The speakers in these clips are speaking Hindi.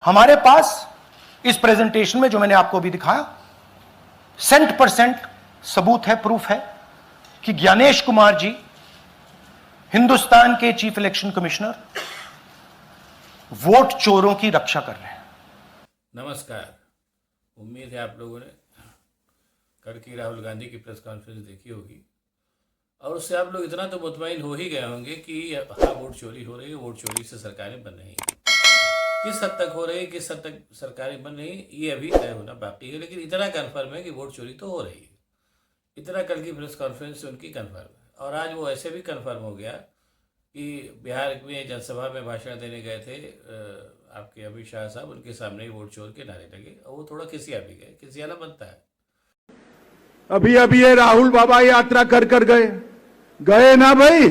हमारे पास इस प्रेजेंटेशन में जो मैंने आपको अभी दिखाया 100% सबूत है, प्रूफ है कि ज्ञानेश कुमार जी हिंदुस्तान के चीफ इलेक्शन कमिश्नर वोट चोरों की रक्षा कर रहे हैं। नमस्कार। उम्मीद है आप लोगों ने कल की राहुल गांधी की प्रेस कॉन्फ्रेंस देखी होगी और उससे आप लोग इतना तो मुतमईन हो ही गए होंगे कि हाँ, वोट चोरी हो रही है, वोट चोरी से सरकारें बन रही हैं। किस हद तक हो रही है, किस हद तक सरकारें बन रही हैं, ये अभी तय होना बाकी है, लेकिन इतना कन्फर्म है कि वोट चोरी तो हो रही है। इतना कल की प्रेस कॉन्फ्रेंस से उनकी कन्फर्म है। और आज वो ऐसे भी कन्फर्म हो गया कि बिहार में जनसभा में भाषण देने गए थे आपके अमित शाह साहब, उनके सामने ही वोट चोर के नारे लगे और वो थोड़ा खिसिया भी गए। खिसियाना बनता है। अभी अभी ये राहुल बाबा यात्रा कर कर गए ना भाई।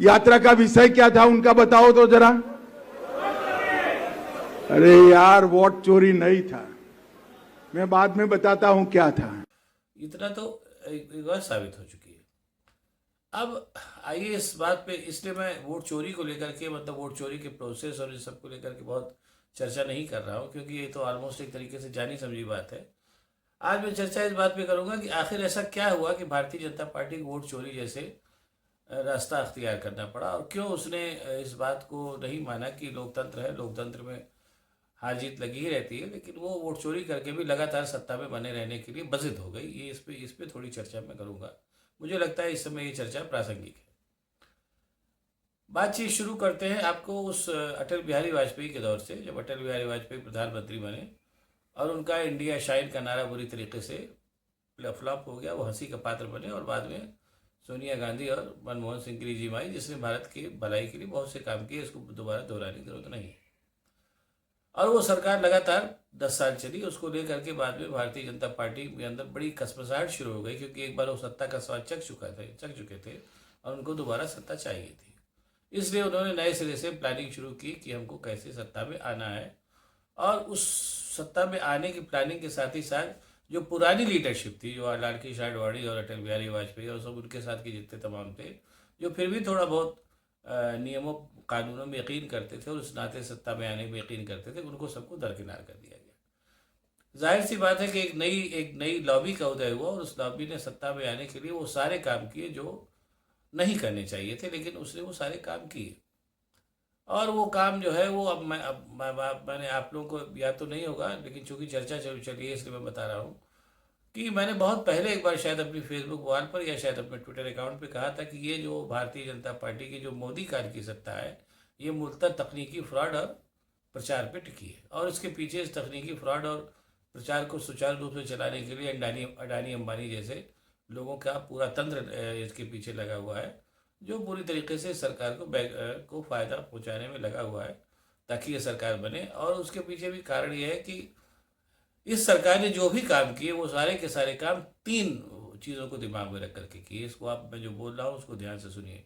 यात्रा का विषय क्या था उनका बताओ तो जरा। अरे यार, वोट चोरी नहीं था, मैं बाद में बताता हूं क्या था। इतना तो एक बार साबित हो चुकी है। अब आइए इस बात पे, इसलिए मैं वोट चोरी को लेकर के, मतलब वोट चोरी के प्रोसेस और इस सब को लेकर के बहुत चर्चा नहीं कर रहा हूँ, क्योंकि ये तो ऑलमोस्ट एक तरीके से जानी समझी बात है। आज मैं चर्चा इस बात पे करूंगा कि आखिर ऐसा क्या हुआ कि भारतीय जनता पार्टी को वोट चोरी जैसे रास्ता अख्तियार करना पड़ा, और क्यों उसने इस बात को नहीं माना कि लोकतंत्र है, लोकतंत्र में हार जीत लगी ही रहती है, लेकिन वो वोट चोरी करके भी लगातार सत्ता में बने रहने के लिए बजिद हो गई। ये इस पे थोड़ी चर्चा मैं करूंगा। मुझे लगता है इस समय ये चर्चा प्रासंगिक है। बातचीत शुरू करते हैं आपको उस अटल बिहारी वाजपेयी के दौर से, जब अटल बिहारी वाजपेयी प्रधानमंत्री बने और उनका इंडिया शाइन का नारा बुरी तरीके से फ्लॉप हो गया, वो हंसी का पात्र बने, और बाद में सोनिया गांधी और मनमोहन सिंह की रीजिम आई, जिसने भारत की भलाई के लिए बहुत से काम किए, इसको दोबारा दोहराने की जरूरत नहीं है। और वो सरकार लगातार 10 साल चली। उसको लेकर के बाद में भारतीय जनता पार्टी के अंदर बड़ी कसमसाहट शुरू हो गई, क्योंकि एक बार वो सत्ता का स्वाद चख चुके थे और उनको दोबारा सत्ता चाहिए थी। इसलिए उन्होंने नए सिरे से प्लानिंग शुरू की कि हमको कैसे सत्ता में आना है, और उस सत्ता में आने की प्लानिंग के साथ ही साथ जो पुरानी लीडरशिप थी, जो लाल कृष्ण आडवाणी और अटल बिहारी वाजपेयी और सब उनके साथ के जितने तमाम थे, जो फिर भी थोड़ा बहुत नियमों कानूनों में यकीन करते थे और उस नाते सत्ता में आने में यकीन करते थे, उनको सबको दरकिनार कर दिया गया। जाहिर सी बात है कि एक नई लॉबी का उदय हुआ, और उस लॉबी ने सत्ता में आने के लिए वो सारे काम किए जो नहीं करने चाहिए थे, लेकिन उसने वो सारे काम किए। और वो काम जो है वो मैंने आप लोगों को याद तो नहीं होगा, लेकिन चूंकि चर्चा चली है इसलिए मैं बता रहा हूँ कि मैंने बहुत पहले एक बार शायद अपनी फेसबुक वॉल पर या शायद अपने ट्विटर अकाउंट पे कहा था कि ये जो भारतीय जनता पार्टी की जो मोदी काल की सत्ता है, ये मूलतः तकनीकी फ्रॉड और प्रचार पे टिकी है, और इसके पीछे इस तकनीकी फ्रॉड और प्रचार को सुचारू रूप से चलाने के लिए अडानी अंबानी जैसे लोगों का पूरा तंत्र इसके पीछे लगा हुआ है, जो पूरी तरीके से सरकार को फ़ायदा पहुंचाने में लगा हुआ है ताकि ये सरकार बने। और उसके पीछे भी कारण ये है कि इस सरकार ने जो भी काम किए वो सारे के सारे काम 3 चीज़ों को दिमाग में रख करके किए। इसको आप, मैं जो बोल रहा हूँ उसको ध्यान से सुनिए।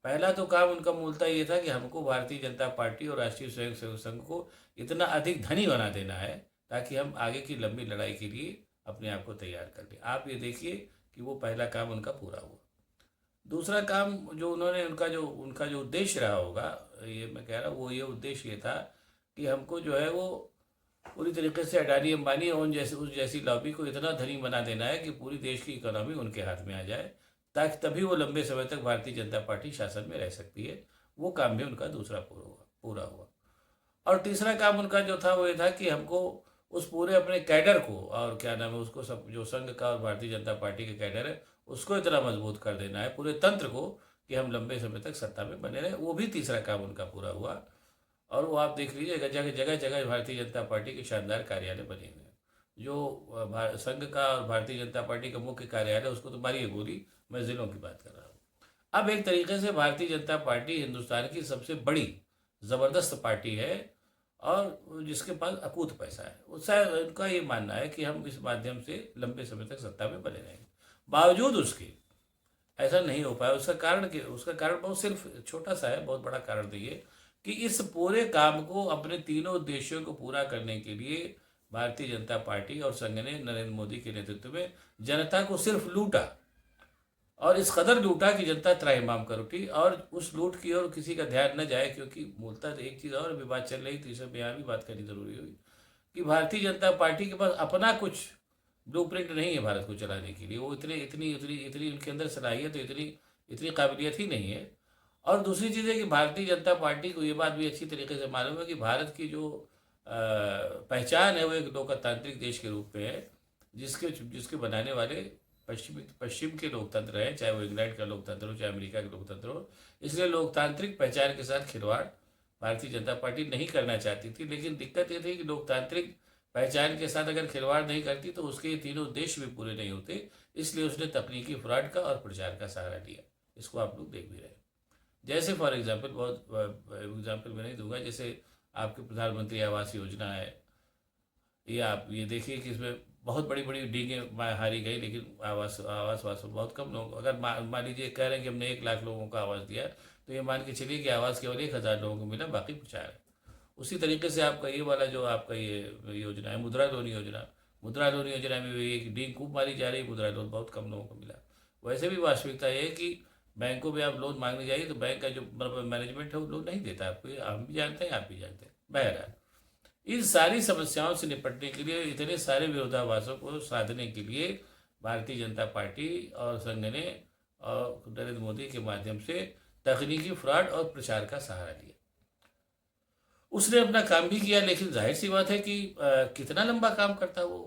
पहला तो काम उनका मूलतः ये था कि हमको भारतीय जनता पार्टी और राष्ट्रीय स्वयंसेवक संघ को इतना अधिक धनी बना देना है ताकि हम आगे की लंबी लड़ाई के लिए अपने आप को तैयार कर लें। आप ये देखिए कि वो पहला काम उनका पूरा हुआ। दूसरा काम जो उन्होंने, उनका जो उद्देश्य रहा होगा, ये मैं कह रहा हूँ, वो ये उद्देश्य ये था कि हमको जो है वो पूरी तरीके से अडानी अंबानी और उस जैसी लॉबी को इतना धनी बना देना है कि पूरी देश की इकोनॉमी उनके हाथ में आ जाए, ताकि तभी वो लंबे समय तक भारतीय जनता पार्टी शासन में रह सकती है। वो काम भी उनका दूसरा पूरा हुआ। और तीसरा काम उनका जो था वो ये था कि हमको उस पूरे अपने कैडर को, और क्या नाम है उसको, सब जो संघ का और भारतीय जनता पार्टी के कैडर है, उसको इतना मजबूत कर देना है, पूरे तंत्र को, कि हम लंबे समय तक सत्ता में बने रहे। वो भी तीसरा काम उनका पूरा हुआ। और वो आप देख लीजिए, जगह जगह भारतीय जनता पार्टी के शानदार कार्यालय बने हुए हैं। जो संघ का और भारतीय जनता पार्टी का मुख्य कार्यालय, उसको तो मारिए गोली, मैं जिलों की बात कर रहा हूँ। अब एक तरीके से भारतीय जनता पार्टी हिंदुस्तान की सबसे बड़ी ज़बरदस्त पार्टी है, और जिसके पास अकूत पैसा है। उसका उनका ये मानना है कि हम इस माध्यम से लंबे समय तक सत्ता में बने रहेंगे। बावजूद उसके ऐसा नहीं हो पाया। उसका कारण बहुत सिर्फ छोटा सा है, बहुत बड़ा कारण नहीं है, कि इस पूरे काम को, अपने तीनों उद्देश्यों को पूरा करने के लिए भारतीय जनता पार्टी और संघ ने नरेंद्र मोदी के नेतृत्व में जनता को सिर्फ लूटा और इस कदर लूटा कि जनता त्राहिमाम कर उठी, और उस लूट की ओर किसी का ध्यान न जाए, क्योंकि मूलतः एक चीज़ और भी बात चल रही थी, इसमें यहाँ भी बात करनी जरूरी हुई कि भारतीय जनता पार्टी के पास अपना कुछ ब्लूप्रिंट नहीं है भारत को चलाने के लिए। वो इतने इतनी इतनी इतनी उनके अंदर सलाहियत, इतनी इतनी काबिलियत ही नहीं है। और दूसरी चीज़ है कि भारतीय जनता पार्टी को ये बात भी अच्छी तरीके से मालूम है कि भारत की जो पहचान है वो एक लोकतांत्रिक देश के रूप में है, जिसके जिसके बनाने वाले पश्चिम के लोकतंत्र हैं, चाहे वो इंग्लैंड का लोकतंत्र हो, चाहे अमेरिका का लोकतंत्र हो। इसलिए लोकतांत्रिक पहचान के साथ खिलवाड़ भारतीय जनता पार्टी नहीं करना चाहती थी। लेकिन दिक्कत ये थी कि लोकतांत्रिक पहचान के साथ अगर खिलवाड़ नहीं करती तो उसके ये तीनों उद्देश्य भी पूरे नहीं होते। इसलिए उसने तकनीकी फ्रॉड का और प्रचार का सहारा लिया। इसको आप लोग देख भी रहे हैं। जैसे फॉर एग्जाम्पल, बहुत एग्जाम्पल मैं नहीं दूंगा, जैसे आपके प्रधानमंत्री आवास योजना है, ये आप ये देखिए कि इसमें बहुत बड़ी बड़ी डींगें हारी गई, लेकिन आवास आवास वास बहुत कम लोग, अगर मान लीजिए कह रहे हैं कि हमने 1 लाख लोगों को आवास दिया, तो ये मान के चलिए कि आवास केवल 1,000 लोगों को मिला, बाकी प्रचार है। उसी तरीके से आपका ये वाला जो आपका ये योजना है, मुद्रा लोन योजना, मुद्रा लोन योजना में भी एक डींग खूब मारी जा रही, मुद्रा लोन बहुत कम लोगों को मिला। वैसे भी वास्तविकता ये है कि बैंकों में आप लोन मांगने जाइए तो बैंक का जो मैनेजमेंट है वो लोन नहीं देता आपको, हम भी जानते हैं, आप भी जानते हैं। बहरहाल, इन सारी समस्याओं से निपटने के लिए, इतने सारे विरोधाभासों को साधने के लिए भारतीय जनता पार्टी और संघ ने और नरेंद्र मोदी के माध्यम से तकनीकी फ्रॉड और प्रचार का सहारा लिया। उसने अपना काम भी किया, लेकिन जाहिर सी बात है कि कितना लंबा काम करता वो,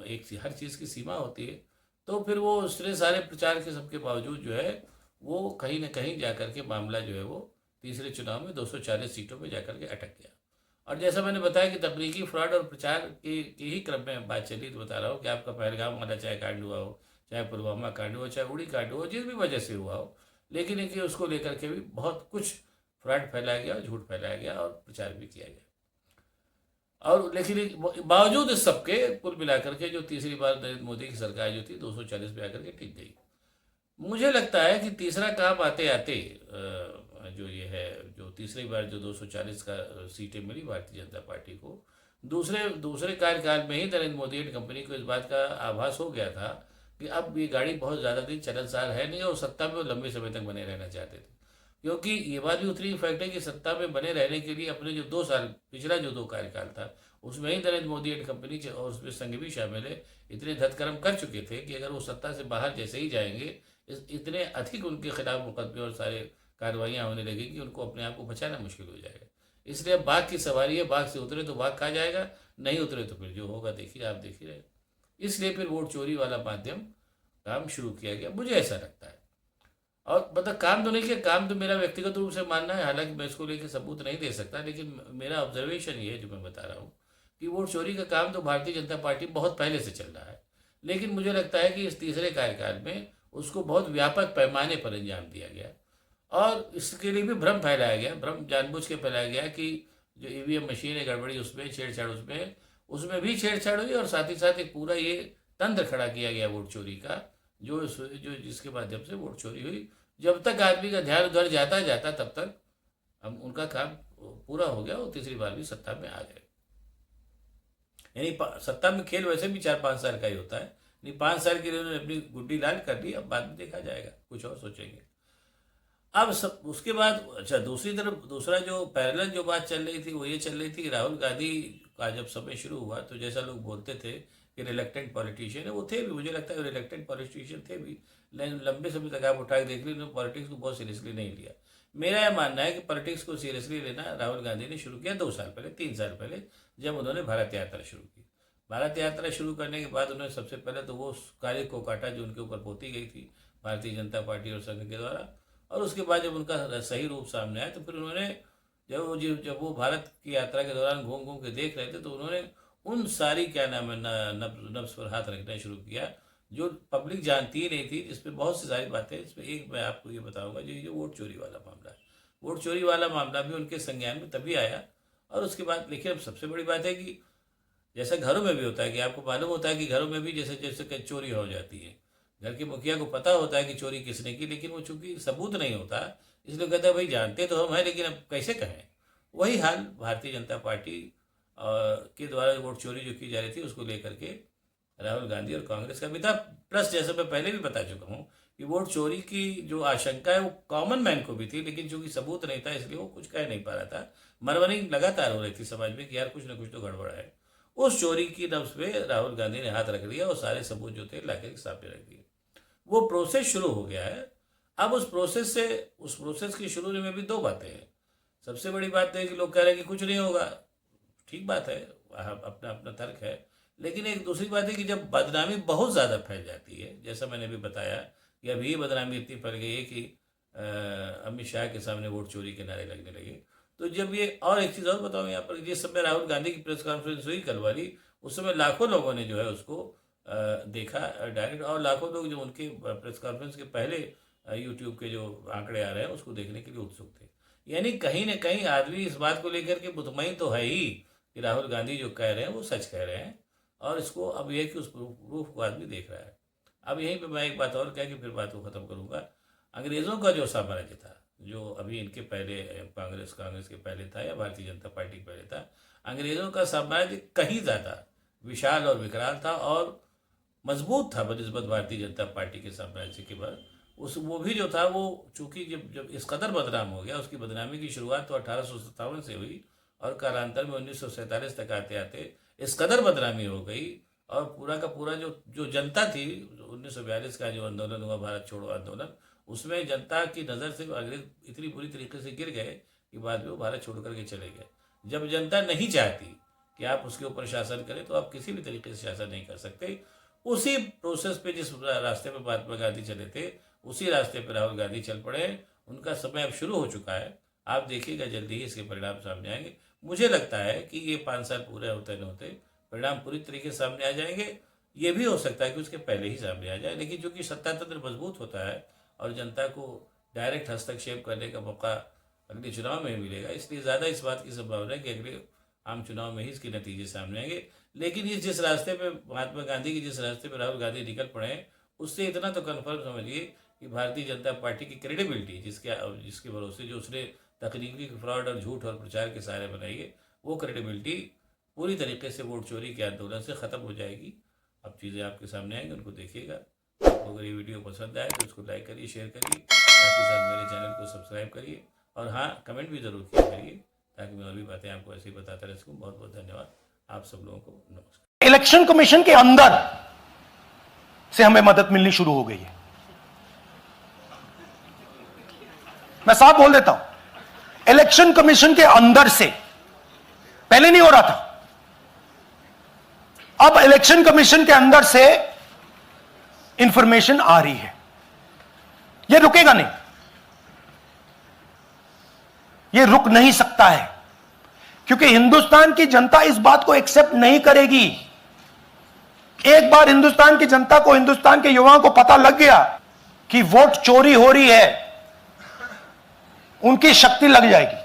एक हर चीज़ की सीमा होती है। तो फिर वो उसने सारे प्रचार के सबके बावजूद जो है वो कहीं ना कहीं जाकर के मामला जो है वो तीसरे चुनाव में 240 सीटों पे जाकर के अटक गया। और जैसा मैंने बताया कि तकनीकी फ्रॉड और प्रचार के ही क्रम में बात चली, तो बता रहा हूँ कि आपका पहलगाम वाला चाहे कांड हुआ हो, चाहे पुलवामा कांड हुआ, चाहे उड़ी कांड हुआ, जिस भी वजह से हुआ हो, लेकिन इनके उसको लेकर के भी बहुत कुछ फ्रॉड फैलाया गया, झूठ फैलाया गया और प्रचार भी किया गया। और लेकिन बावजूद इस सबके कुल मिलाकर के जो तीसरी बार नरेंद्र मोदी की सरकार जो थी 240 पे आकर के टिक गई। मुझे लगता है कि तीसरा काम आते आते जो ये है, जो तीसरी बार जो 240 का सीटें मिली भारतीय जनता पार्टी को, दूसरे कार्यकाल में ही नरेंद्र मोदी एंड कंपनी को इस बात का आभास हो गया था कि अब ये गाड़ी बहुत ज़्यादा दिन चलनसार है नहीं, और सत्ता में वो लंबे समय तक बने रहना चाहते थे। क्योंकि ये बात भी उतनी फैक्ट है कि सत्ता में बने रहने के लिए अपने जो 2 साल, पिछला जो 2 कार्यकाल था, उसमें ही नरेंद्र मोदी एंड कंपनी और उसमें संघ भी शामिल है, इतने धतकर्म कर चुके थे कि अगर वो सत्ता से बाहर जैसे ही जाएंगे, इतने अधिक उनके खिलाफ मुकदमे और सारे कार्रवाइयाँ होने लगेगी कि उनको अपने आप को बचाना मुश्किल हो जाएगा। इसलिए अब बाघ की सवारी है, बाघ से उतरे तो बाघ खा जाएगा, नहीं उतरे तो फिर जो होगा देखिए, आप देख ही रहे। इसलिए फिर वोट चोरी वाला माध्यम काम शुरू किया गया, मुझे ऐसा लगता है। और मतलब काम तो नहीं किया, काम तो मेरा व्यक्तिगत रूप से मानना है, हालांकि मैं इसको लेकर सबूत नहीं दे सकता, लेकिन मेरा ऑब्जर्वेशन ये है जो मैं बता रहा हूँ कि वोट चोरी का काम तो भारतीय जनता पार्टी बहुत पहले से चल रहा है। लेकिन मुझे लगता है कि इस तीसरे कार्यकाल में उसको बहुत व्यापक पैमाने पर अंजाम दिया गया, और इसके लिए भी भ्रम फैलाया गया, भ्रम जानबूझ के फैलाया गया कि जो ईवीएम मशीन है गड़बड़ी, उसमें छेड़छाड़, उसमें भी छेड़छाड़ हुई, और साथ ही साथ एक पूरा ये तंत्र खड़ा किया गया वोट चोरी का, जो जिसके माध्यम से वोट चोरी हुई। जब तक आदमी का ध्यान उधर जाता तब तक हम उनका काम पूरा हो गया, और तीसरी बार भी सत्ता में आ गए। यानी सत्ता में खेल वैसे भी 4-5 साल का ही होता है, नहीं 5 साल के लिए उन्होंने अपनी गुड्डी लाल कर ली, अब बाद में देखा जाएगा, कुछ और सोचेंगे। अब उसके बाद अच्छा, दूसरी तरफ दूसरा जो पैरेलल जो बात चल रही थी वो ये चल रही थी कि राहुल गांधी का जब समय शुरू हुआ तो जैसा लोग बोलते थे कि रिलेक्टेंट पॉलिटिशियन है, वो थे भी, मुझे लगता है रिलेक्टेंट पॉलिटिशियन थे भी, लेकिन लंबे समय तक आप उठा के देख ली, पॉलिटिक्स को बहुत सीरियसली नहीं लिया। मेरा यह मानना है कि पॉलिटिक्स को सीरियसली लेना राहुल गांधी ने शुरू किया 2 साल पहले, 3 साल पहले, जब उन्होंने भारत यात्रा शुरू की। भारत यात्रा शुरू करने के बाद उन्होंने सबसे पहले तो वो कार्य को काटा जो उनके ऊपर पोती गई थी भारतीय जनता पार्टी और संघ के द्वारा, और उसके बाद जब उनका सही रूप सामने आया तो फिर उन्होंने जब वो भारत की यात्रा के दौरान घूम घूम के देख रहे थे तो उन्होंने उन सारी क्या नाम है नब्ज पर हाथ रखना शुरू किया जो पब्लिक जानती ही नहीं थी, जिसमें बहुत सी सारी बातें। इसमें एक मैं आपको ये बताऊंगा, जो वोट चोरी वाला मामला है, वोट चोरी वाला मामला भी उनके संज्ञान में तभी आया। और उसके बाद देखिए, अब सबसे बड़ी बात है कि जैसा घरों में भी होता है कि आपको मालूम होता है कि घरों में भी जैसे जैसे चोरी हो जाती है, घर के मुखिया को पता होता है कि चोरी किसने की, लेकिन वो चूंकि सबूत नहीं होता इसलिए कहता है भाई जानते तो हम हैं लेकिन अब कैसे कहें। वही हाल भारतीय जनता पार्टी के द्वारा वोट चोरी जो की जा रही थी उसको लेकर के राहुल गांधी और कांग्रेस का भी था। प्लस जैसे मैं पहले भी बता चुका हूँ कि वोट चोरी की जो आशंका है वो कॉमन मैन को भी थी, लेकिन चूंकि सबूत नहीं था इसलिए वो कुछ कह नहीं पा रहा था। मरमरिंग लगातार हो रही थी समाज में कि यार कुछ ना कुछ तो गड़बड़ है। उस चोरी की नब्ज पे राहुल गांधी ने हाथ रख दिया और सारे सबूत जो थे लाके सामने रख दिए। वो प्रोसेस शुरू हो गया है। अब उस प्रोसेस की शुरू में भी दो बातें हैं। सबसे बड़ी बात है कि लोग कह रहे हैं कि कुछ नहीं होगा, ठीक बात है, अपना अपना तर्क है। लेकिन एक दूसरी बात है कि जब बदनामी बहुत ज़्यादा फैल जाती है, जैसा मैंने भी बताया कि अभी ये बदनामी इतनी फैल गई है कि अमित शाह के सामने वोट चोरी के नारे लगने लगे। तो जब ये, और एक चीज़ और बताऊँ यहाँ पर, जिस समय राहुल गांधी की प्रेस कॉन्फ्रेंस हुई कल वाली, उस समय लाखों लोगों ने जो है उसको देखा डायरेक्ट, और लाखों लोग जो उनके प्रेस कॉन्फ्रेंस के पहले यूट्यूब के जो आंकड़े आ रहे हैं उसको देखने के लिए उत्सुक थे। यानी कहीं ना कहीं आदमी इस बात को लेकर के मुतमईन तो है ही कि राहुल गांधी जो कह रहे हैं वो सच कह रहे हैं, और इसको अब यह कि उस प्रूफ को आदमी देख रहा है। अब यहीं पे मैं एक बात और कह के फिर बात को ख़त्म करूँगा। अंग्रेज़ों का जो साम्राज्य था, जो अभी इनके पहले कांग्रेस के पहले था या भारतीय जनता पार्टी के पहले था, अंग्रेज़ों का साम्राज्य कहीं ज़्यादा विशाल और विकराल था और मजबूत था बनिस्बत भारतीय जनता पार्टी के साम्राज्य के बाद। वो भी जो था वो चूंकि जब इस कदर बदनाम हो गया, उसकी बदनामी की शुरुआत तो 1857 से हुई और कालांतर में 1947 तक आते आते इस कदर बदनामी हो गई, और पूरा का पूरा जो जनता थी, 1942 का जो आंदोलन हुआ, भारत छोड़ो आंदोलन, उसमें जनता की नज़र से अंग्रेज इतनी बुरी तरीके से गिर गए कि बाद में वो भारत छोड़ करके चले गए। जब जनता नहीं चाहती कि आप उसके ऊपर शासन करें तो आप किसी भी तरीके से शासन नहीं कर सकते। उसी प्रोसेस पे, जिस रास्ते पे महात्मा गांधी चले थे, उसी रास्ते पे राहुल गांधी चल पड़े। उनका समय अब शुरू हो चुका है, आप देखिएगा जल्दी ही इसके परिणाम सामने आएंगे। मुझे लगता है कि ये 5 साल पूरे होते न होते परिणाम पूरी तरीके से सामने आ जाएंगे। ये भी हो सकता है कि उसके पहले ही सामने आ जाए, लेकिन चूंकि सत्ता तंत्र मजबूत होता है और जनता को डायरेक्ट हस्तक्षेप करने का मौका अगले चुनाव में मिलेगा, इसलिए ज़्यादा इस बात की संभावना है कि अगले आम चुनाव में ही इसके नतीजे सामने आएंगे। लेकिन जिस रास्ते पे महात्मा गांधी की जिस रास्ते पे राहुल गांधी निकल पड़े हैं, उससे इतना तो कन्फर्म समझिए कि भारतीय जनता पार्टी की क्रेडिबिलिटी, जिसके भरोसे जो उसने तकनीकी फ्रॉड और झूठ और प्रचार के सहारे बनाई है, वो क्रेडिबिलिटी पूरी तरीके से वोट चोरी के आंदोलन से ख़त्म हो जाएगी। अब चीज़ें आपके सामने आएंगी, उनको देखिएगा। आपको अगर ये वीडियो पसंद आए तो उसको लाइक करिए, शेयर करिए, साथ ही साथ मेरे चैनल को सब्सक्राइब करिए, और हाँ, कमेंट भी ज़रूर किया करिए ताकि मैं और भी बातें आपको ऐसे ही बताता रह सकूँ। बहुत बहुत धन्यवाद आप सब लोगों को। नमस्कार। इलेक्शन कमीशन के अंदर से हमें मदद मिलनी शुरू हो गई है। मैं साफ बोल देता हूं, इलेक्शन कमीशन के अंदर से, पहले नहीं हो रहा था, अब इलेक्शन कमीशन के अंदर से इंफॉर्मेशन आ रही है। यह रुकेगा नहीं, यह रुक नहीं सकता है, क्योंकि हिंदुस्तान की जनता इस बात को एक्सेप्ट नहीं करेगी। एक बार हिंदुस्तान की जनता को, हिंदुस्तान के युवाओं को पता लग गया कि वोट चोरी हो रही है, उनकी शक्ति लग जाएगी।